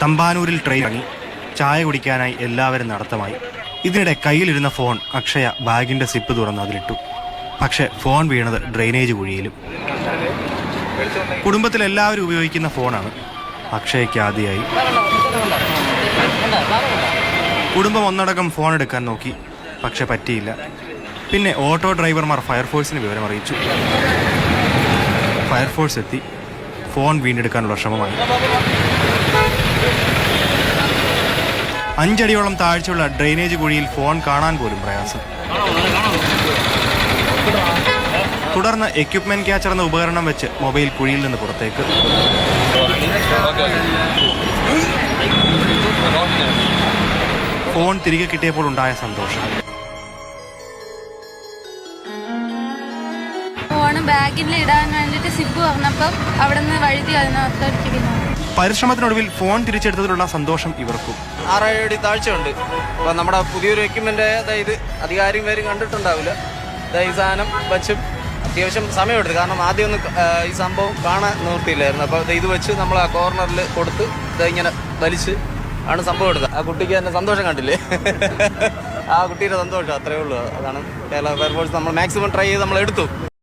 തമ്പാനൂരിൽ train ഇറങ്ങി ചായ കുടിക്കാനായി എല്ലാവരും നടത്തമായി. ഇതിനിടെ കയ്യിലിരുന്ന ഫോൺ അക്ഷയ ബാഗിന്റെ സിപ്പ് തുറന്ന് അതിലിട്ടു. പക്ഷെ ഫോൺ വീണത് ഡ്രെയിനേജ് കുഴിയിലും. കുടുംബത്തിലെല്ലാവരും ഉപയോഗിക്കുന്ന ഫോണാണ്. അക്ഷയയ്ക്ക് ആദ്യമായി. കുടുംബം ഒന്നടങ്കം ഫോൺ എടുക്കാൻ നോക്കി, പക്ഷെ പറ്റിയില്ല. പിന്നെ ഓട്ടോ ഡ്രൈവർമാർ ഫയർഫോഴ്സിന് വിവരം അറിയിച്ചു. ഫയർഫോഴ്സ് എത്തി ഫോൺ വീണ്ടെടുക്കാനുള്ള ശ്രമമായി. 5 അടിയോളം താഴ്ചയുള്ള ഡ്രെയിനേജ് കുഴിയിൽ ഫോൺ കാണാൻ പോലും പ്രയാസം. തുടർന്ന് എക്യുപ്മെന്റ് ക്യാച്ചർ എന്ന ഉപകരണം വെച്ച് മൊബൈൽ കുഴിയിൽ നിന്ന് പുറത്തേക്ക്. ഫോൺ തിരികെ കിട്ടിയപ്പോൾ ഉണ്ടായ സന്തോഷം. ഫോൺ ബാഗിൽ ഇടാൻ വേണ്ടിയിട്ട് സിബ് പറഞ്ഞപ്പോൾ അവിടെ നിന്ന് വഴുതി അതിനകത്തോട്ടിരിക്കുന്നു. പരിശ്രമത്തിനൊടുവിൽ ഫോൺ തിരിച്ചെടുത്തതിലുള്ള സന്തോഷം ഇവർക്കും. 6 അടി താഴ്ചയുണ്ട്. അപ്പോൾ നമ്മുടെ പുതിയൊരു എക്യുപ്മെന്റ് ഇത് അധികാരിയും പേരും കണ്ടിട്ടുണ്ടാവില്ല. ഈ സാധനം വെച്ചും അത്യാവശ്യം സമയമെടുത്തു. കാരണം ആദ്യമൊന്നും ഈ സംഭവം കാണാൻ നിവൃത്തിയില്ലായിരുന്നു. അപ്പോൾ ഇത് വെച്ച് നമ്മൾ ആ കോർണറിൽ കൊടുത്ത് ഇങ്ങനെ വലിച്ച് ആണ് സംഭവം എടുത്തത്. ആ കുട്ടിക്ക് തന്നെ സന്തോഷം കണ്ടില്ലേ? ആ കുട്ടിയുടെ സന്തോഷം അത്രയേ ഉള്ളൂ. അതാണ് കേരള ഫയർഫോഴ്സ് നമ്മൾ മാക്സിമം ട്രൈ ചെയ്ത് നമ്മൾ എടുത്തു.